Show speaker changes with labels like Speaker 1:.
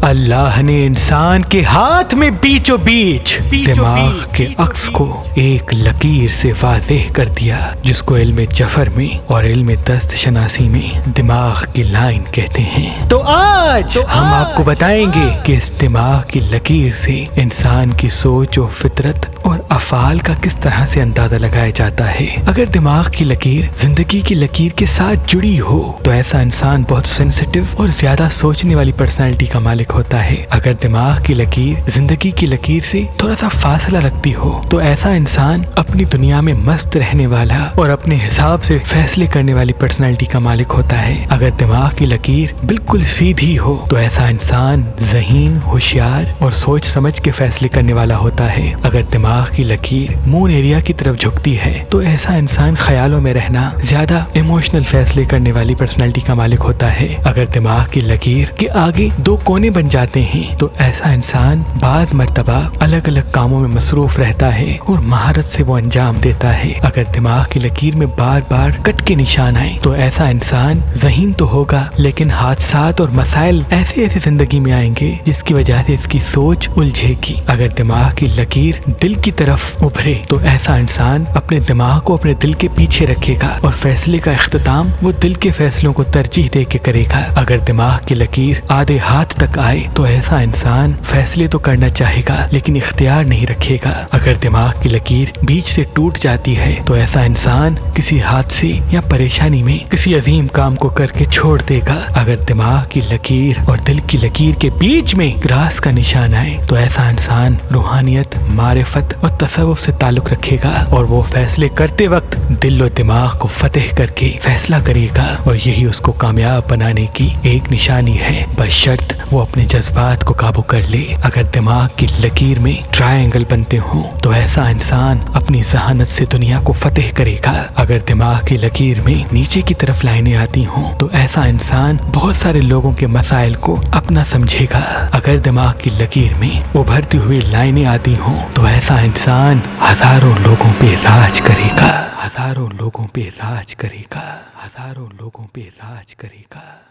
Speaker 1: اللہ نے انسان کے ہاتھ میں بیچو بیچ دماغ کے عکس کو ایک لکیر سے واضح کر دیا، جس کو علم جفر میں اور علم دست شناسی میں دماغ کی لائن کہتے ہیں۔ تو آج ہم آپ کو بتائیں گے کہ اس دماغ کی لکیر سے انسان کی سوچ و فطرت اور افعال کا کس طرح سے اندازہ لگایا جاتا ہے۔ اگر دماغ کی لکیر زندگی کی لکیر کے ساتھ جڑی ہو تو ایسا انسان بہت سینسٹیو اور زیادہ سوچنے والی پرسنالٹی کا مالک ہوتا ہے۔ اگر دماغ کی لکیر زندگی کی لکیر سے تھوڑا سا فاصلہ رکھتی ہو تو ایسا انسان اپنی دنیا میں مست رہنے والا اور اپنے حساب سے فیصلے کرنے والی پرسنالٹی کا مالک ہوتا ہے۔ اگر دماغ کی لکیر بالکل سیدھی ہو تو ایسا انسان ذہین، ہوشیار اور سوچ سمجھ کے فیصلے کرنے والا ہوتا ہے۔ اگر دماغ کی لکیر مون ایریا کی طرف جھکتی ہے تو ایسا انسان خیالوں میں رہنا، زیادہ ایموشنل فیصلے کرنے والی پرسنالٹی کا مالک ہوتا ہے۔ اگر دماغ کی لکیر کے آگے دو کونے بن جاتے ہیں تو ایسا انسان بعض مرتبہ الگ الگ کاموں میں مصروف رہتا ہے اور مہارت سے وہ انجام دیتا ہے۔ اگر دماغ کی لکیر میں بار بار کٹ کے نشان آئے تو ایسا انسان ذہین تو ہوگا لیکن حادثات اور مسائل ایسے زندگی میں آئیں گے جس کی وجہ سے اس کی سوچ الجھے گی۔ اگر دماغ کی لکیر دل کی طرف ابھرے تو ایسا انسان اپنے دماغ کو اپنے دل کے پیچھے رکھے گا اور فیصلے کا اختتام وہ دل کے فیصلوں کو ترجیح دے کے کرے گا۔ اگر دماغ کی لکیر آدھے ہاتھ تک آئے تو ایسا انسان فیصلے تو کرنا چاہے گا لیکن اختیار نہیں رکھے گا۔ اگر دماغ کی لکیر بیچ سے ٹوٹ جاتی ہے تو ایسا انسان کسی حادثے یا پریشانی میں کسی عظیم کام کو کر کے چھوڑ دے گا۔ اگر دماغ کی لکیر اور دل کی لکیر کے بیچ میں کراس کا نشان آئے تو ایسا انسان روحانیت، معرفت اور تصوف سے تعلق رکھے گا اور وہ فیصلے کرتے وقت دل و دماغ کو فتح کر کے فیصلہ کرے گا اور یہی اس کو کامیاب بنانے کی ایک نشانی ہے، بشرط وہ اپنے جذبات کو قابو کر لے۔ اگر دماغ کی لکیر میں ٹرائنگل بنتے ہوں تو ایسا انسان اپنی ذہانت سے دنیا کو فتح کرے گا۔ اگر دماغ کی لکیر میں نیچے کی طرف لائنیں آتی ہوں تو ایسا انسان بہت سارے لوگوں کے مسائل کو اپنا سمجھے گا۔ اگر دماغ کی لکیر میں ابھرتی ہوئی لائنیں آتی ہوں تو ایسا انسان ہزاروں لوگوں پہ راج کرے گا، ہزاروں لوگوں پہ راج کرے گا، ہزاروں لوگوں پہ راج کرے گا۔